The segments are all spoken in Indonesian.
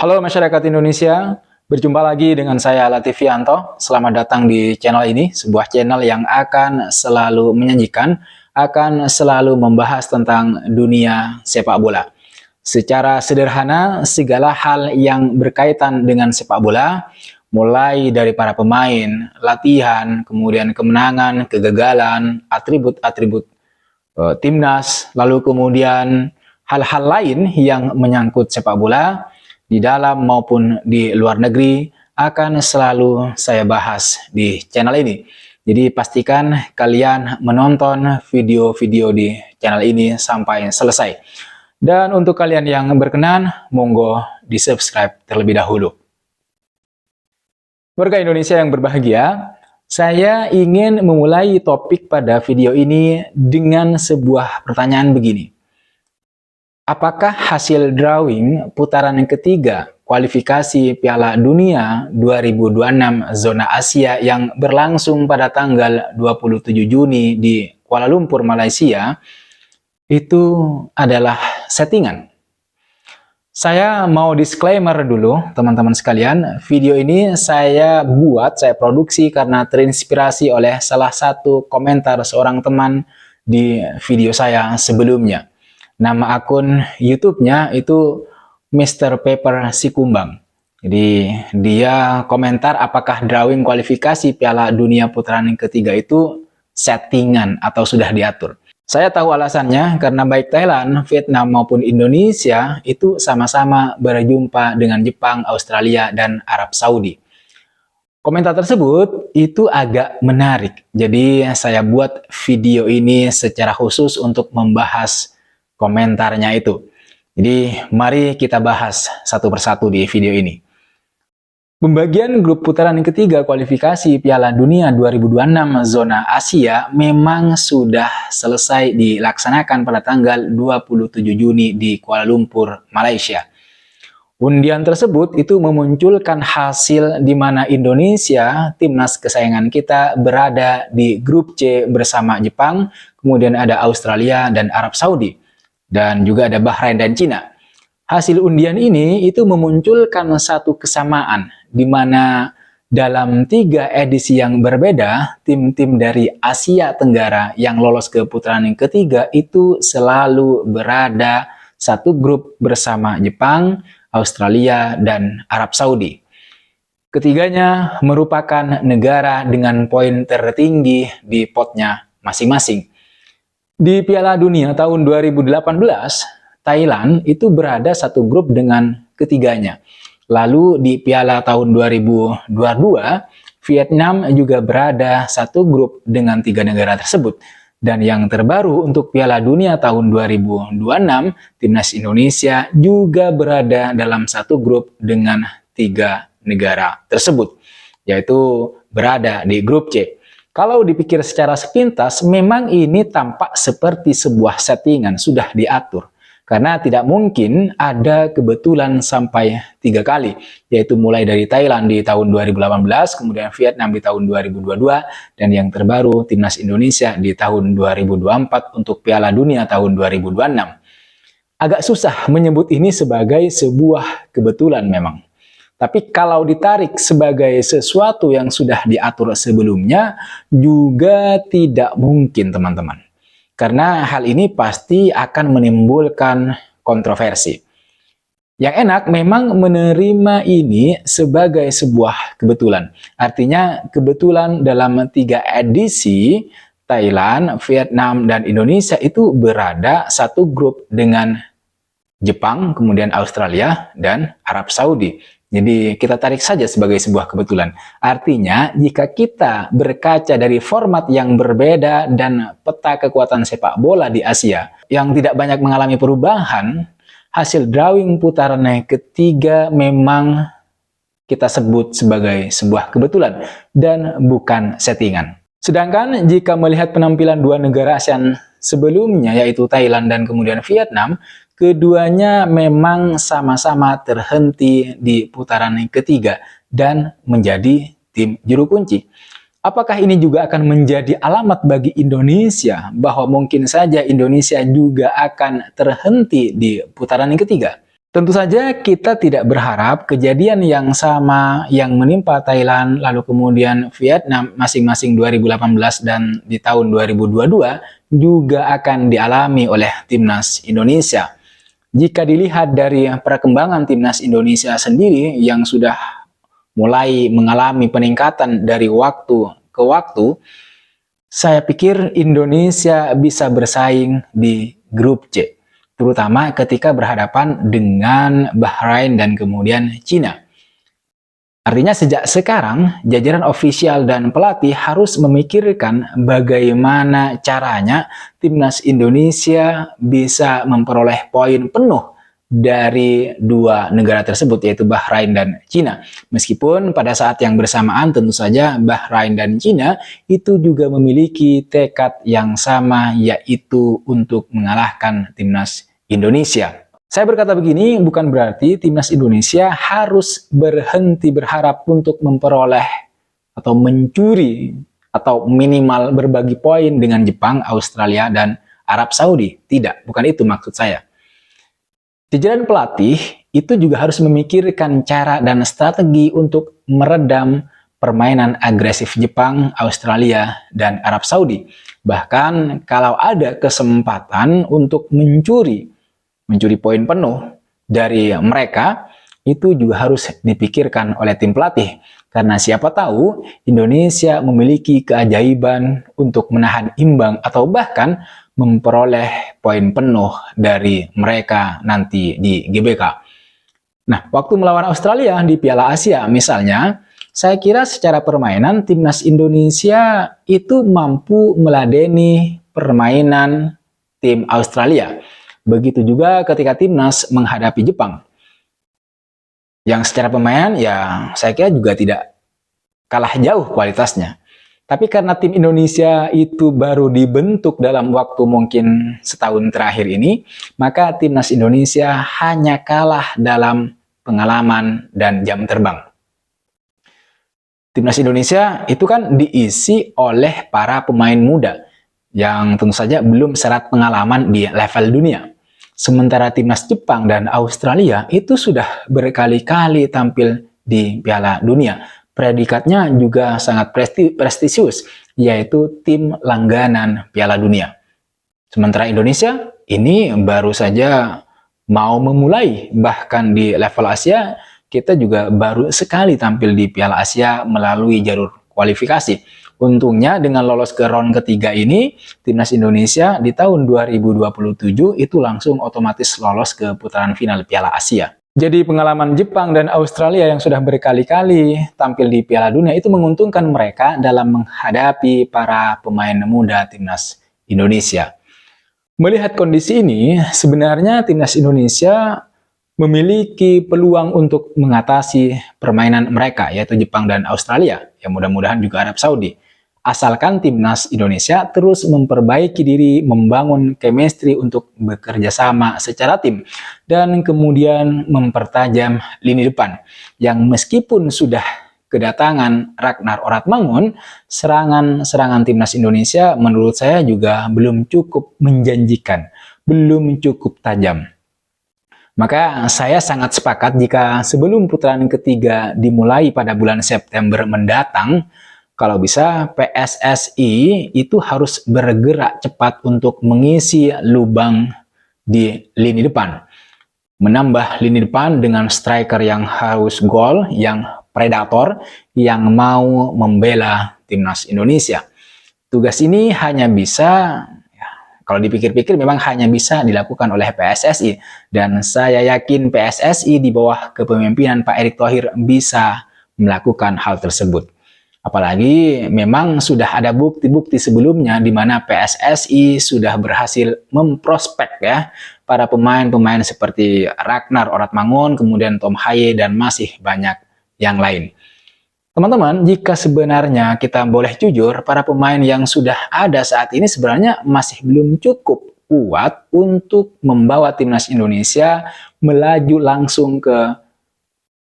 Halo masyarakat Indonesia, berjumpa lagi dengan saya Latifianto. Selamat datang di channel ini, sebuah channel yang akan selalu menyajikan, akan selalu membahas tentang dunia sepak bola. Secara sederhana, segala hal yang berkaitan dengan sepak bola, mulai dari para pemain, latihan, kemudian kemenangan, kegagalan, atribut-atribut timnas, lalu kemudian hal-hal lain yang menyangkut sepak bola, di dalam maupun di luar negeri akan selalu saya bahas di channel ini. Jadi pastikan kalian menonton video-video di channel ini sampai selesai. Dan untuk kalian yang berkenan, monggo di-subscribe terlebih dahulu. Warga Indonesia yang berbahagia, saya ingin memulai topik pada video ini dengan sebuah pertanyaan begini. Apakah hasil drawing putaran yang ketiga kualifikasi Piala Dunia 2026 zona Asia yang berlangsung pada tanggal 27 Juni di Kuala Lumpur, Malaysia itu adalah settingan? Saya mau disclaimer dulu teman-teman sekalian, video ini saya produksi karena terinspirasi oleh salah satu komentar seorang teman di video saya sebelumnya. Nama akun YouTube-nya itu Mr. Paper Sikumbang. Jadi dia komentar apakah drawing kualifikasi Piala Dunia putaran yang ketiga itu settingan atau sudah diatur. Saya tahu alasannya karena baik Thailand, Vietnam maupun Indonesia itu sama-sama berjumpa dengan Jepang, Australia, dan Arab Saudi. Komentar tersebut itu agak menarik. Jadi saya buat video ini secara khusus untuk membahas komentarnya itu. Jadi mari kita bahas satu persatu di video ini. Pembagian grup putaran yang ketiga kualifikasi Piala Dunia 2026 zona Asia memang sudah selesai dilaksanakan pada tanggal 27 Juni di Kuala Lumpur, Malaysia. Undian tersebut itu memunculkan hasil di mana Indonesia, timnas kesayangan kita, berada di grup C bersama Jepang, kemudian ada Australia dan Arab Saudi. Dan juga ada Bahrain dan Cina. Hasil undian ini itu memunculkan satu kesamaan, di mana dalam 3 edisi yang berbeda, tim-tim dari Asia Tenggara yang lolos ke putaran yang ketiga itu selalu berada satu grup bersama Jepang, Australia, dan Arab Saudi. Ketiganya merupakan negara dengan poin tertinggi di potnya masing-masing. Di Piala Dunia tahun 2018, Thailand itu berada satu grup dengan ketiganya. Lalu di Piala tahun 2022, Vietnam juga berada satu grup dengan 3 negara tersebut. Dan yang terbaru untuk Piala Dunia tahun 2026, Timnas Indonesia juga berada dalam satu grup dengan 3 negara tersebut, yaitu berada di grup C. Kalau dipikir secara sepintas, memang ini tampak seperti sebuah settingan, sudah diatur. Karena tidak mungkin ada kebetulan sampai 3 kali, yaitu mulai dari Thailand di tahun 2018, kemudian Vietnam di tahun 2022, dan yang terbaru Timnas Indonesia di tahun 2024 untuk Piala Dunia tahun 2026. Agak susah menyebut ini sebagai sebuah kebetulan memang. Tapi kalau ditarik sebagai sesuatu yang sudah diatur sebelumnya, juga tidak mungkin teman-teman. Karena hal ini pasti akan menimbulkan kontroversi. Yang enak memang menerima ini sebagai sebuah kebetulan. Artinya kebetulan dalam 3 edisi, Thailand, Vietnam, dan Indonesia itu berada satu grup dengan Jepang, kemudian Australia, dan Arab Saudi. Jadi kita tarik saja sebagai sebuah kebetulan. Artinya jika kita berkaca dari format yang berbeda dan peta kekuatan sepak bola di Asia yang tidak banyak mengalami perubahan, hasil drawing putaran yang ketiga memang kita sebut sebagai sebuah kebetulan dan bukan settingan. Sedangkan jika melihat penampilan 2 negara ASEAN sebelumnya, yaitu Thailand dan kemudian Vietnam, keduanya memang sama-sama terhenti di putaran yang ketiga dan menjadi tim juru kunci. Apakah ini juga akan menjadi alamat bagi Indonesia bahwa mungkin saja Indonesia juga akan terhenti di putaran yang ketiga? Tentu saja kita tidak berharap kejadian yang sama yang menimpa Thailand lalu kemudian Vietnam masing-masing 2018 dan di tahun 2022 juga akan dialami oleh timnas Indonesia. Jika dilihat dari perkembangan timnas Indonesia sendiri yang sudah mulai mengalami peningkatan dari waktu ke waktu, saya pikir Indonesia bisa bersaing di grup C, terutama ketika berhadapan dengan Bahrain dan kemudian Cina. Artinya sejak sekarang, jajaran ofisial dan pelatih harus memikirkan bagaimana caranya timnas Indonesia bisa memperoleh poin penuh dari dua negara tersebut, yaitu Bahrain dan Cina. Meskipun pada saat yang bersamaan tentu saja Bahrain dan Cina itu juga memiliki tekad yang sama, yaitu untuk mengalahkan timnas Indonesia. Saya berkata begini bukan berarti timnas Indonesia harus berhenti berharap untuk memperoleh atau mencuri atau minimal berbagi poin dengan Jepang, Australia, dan Arab Saudi. Tidak, bukan itu maksud saya. Jajaran pelatih itu juga harus memikirkan cara dan strategi untuk meredam permainan agresif Jepang, Australia, dan Arab Saudi. Bahkan kalau ada kesempatan untuk mencuri poin penuh dari mereka, itu juga harus dipikirkan oleh tim pelatih. Karena siapa tahu Indonesia memiliki keajaiban untuk menahan imbang atau bahkan memperoleh poin penuh dari mereka nanti di GBK. Nah, waktu melawan Australia di Piala Asia misalnya, saya kira secara permainan timnas Indonesia itu mampu meladeni permainan tim Australia. Begitu juga ketika timnas menghadapi Jepang. Yang secara permainan ya saya kira juga tidak kalah jauh kualitasnya. Tapi karena tim Indonesia itu baru dibentuk dalam waktu mungkin setahun terakhir ini, maka timnas Indonesia hanya kalah dalam pengalaman dan jam terbang. Timnas Indonesia itu kan diisi oleh para pemain muda yang tentu saja belum syarat pengalaman di level dunia. Sementara timnas Jepang dan Australia itu sudah berkali-kali tampil di Piala Dunia. Predikatnya juga sangat prestisius, yaitu tim langganan Piala Dunia. Sementara Indonesia ini baru saja mau memulai, bahkan di level Asia kita juga baru sekali tampil di Piala Asia melalui jalur kualifikasi. Untungnya dengan lolos ke round ketiga ini, timnas Indonesia di tahun 2027 itu langsung otomatis lolos ke putaran final Piala Asia. Jadi pengalaman Jepang dan Australia yang sudah berkali-kali tampil di Piala Dunia itu menguntungkan mereka dalam menghadapi para pemain muda timnas Indonesia. Melihat kondisi ini, sebenarnya timnas Indonesia memiliki peluang untuk mengatasi permainan mereka, yaitu Jepang dan Australia, yang mudah-mudahan juga Arab Saudi. Asalkan timnas Indonesia terus memperbaiki diri, membangun chemistry untuk bekerja sama secara tim, dan kemudian mempertajam lini depan, yang meskipun sudah kedatangan Ragnar Oratmangun, serangan timnas Indonesia menurut saya juga belum cukup menjanjikan, belum cukup tajam. Maka saya sangat sepakat jika sebelum putaran ketiga dimulai pada bulan September mendatang, kalau bisa PSSI itu harus bergerak cepat untuk mengisi lubang di lini depan. Menambah lini depan dengan striker yang harus gol, yang predator, yang mau membela timnas Indonesia. Tugas ini hanya bisa, kalau dipikir-pikir memang hanya bisa dilakukan oleh PSSI. Dan saya yakin PSSI di bawah kepemimpinan Pak Erick Thohir bisa melakukan hal tersebut. Apalagi memang sudah ada bukti-bukti sebelumnya di mana PSSI sudah berhasil memprospek ya para pemain-pemain seperti Ragnar Oratmangun, kemudian Tom Haye, dan masih banyak yang lain. Teman-teman, jika sebenarnya kita boleh jujur, para pemain yang sudah ada saat ini sebenarnya masih belum cukup kuat untuk membawa timnas Indonesia melaju langsung ke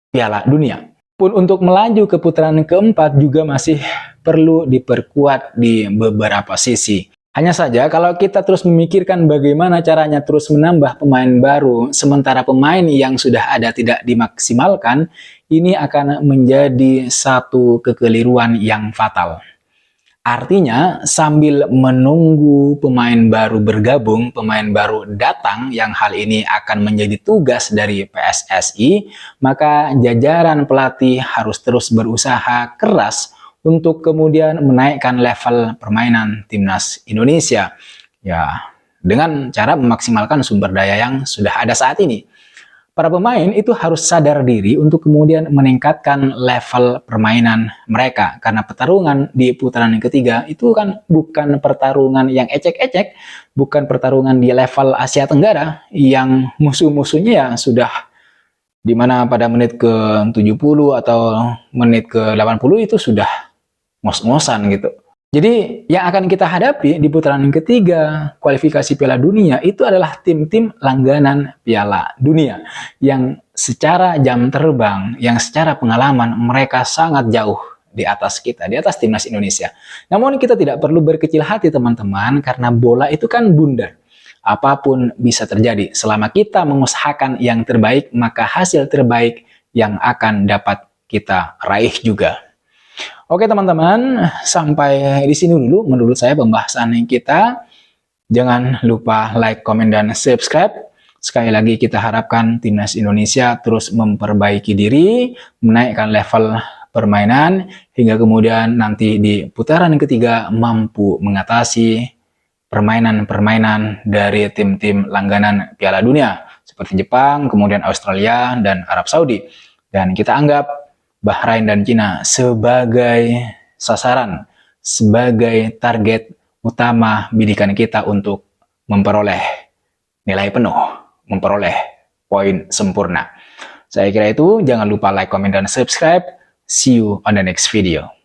Piala Dunia. Pun untuk melaju ke putaran keempat juga masih perlu diperkuat di beberapa sisi. Hanya saja kalau kita terus memikirkan bagaimana caranya terus menambah pemain baru, sementara pemain yang sudah ada tidak dimaksimalkan, ini akan menjadi satu kekeliruan yang fatal. Artinya, sambil menunggu pemain baru bergabung, pemain baru datang, yang hal ini akan menjadi tugas dari PSSI, maka jajaran pelatih harus terus berusaha keras untuk kemudian menaikkan level permainan timnas Indonesia. Ya, dengan cara memaksimalkan sumber daya yang sudah ada saat ini. Para pemain itu harus sadar diri untuk kemudian meningkatkan level permainan mereka. Karena pertarungan di putaran yang ketiga itu kan bukan pertarungan yang ecek-ecek, bukan pertarungan di level Asia Tenggara yang musuh-musuhnya ya sudah di mana pada menit ke-70 atau menit ke-80 itu sudah ngos-ngosan gitu. Jadi yang akan kita hadapi di putaran yang ketiga kualifikasi Piala Dunia itu adalah tim-tim langganan Piala Dunia yang secara jam terbang, yang secara pengalaman mereka sangat jauh di atas kita, di atas timnas Indonesia. Namun kita tidak perlu berkecil hati teman-teman, karena bola itu kan bundar. Apapun bisa terjadi. Selama kita mengusahakan yang terbaik, maka hasil terbaik yang akan dapat kita raih juga. Oke teman-teman, sampai di sini dulu menurut saya pembahasan kita. Jangan lupa like, komen, dan subscribe. Sekali lagi kita harapkan timnas Indonesia terus memperbaiki diri, menaikkan level permainan, hingga kemudian nanti di putaran ketiga mampu mengatasi permainan-permainan dari tim-tim langganan Piala Dunia seperti Jepang, kemudian Australia, dan Arab Saudi. Dan kita anggap Bahrain dan Cina sebagai sasaran, sebagai target utama bidikan kita untuk memperoleh nilai penuh, memperoleh poin sempurna. Saya kira itu, jangan lupa like, comment, dan subscribe. See you on the next video.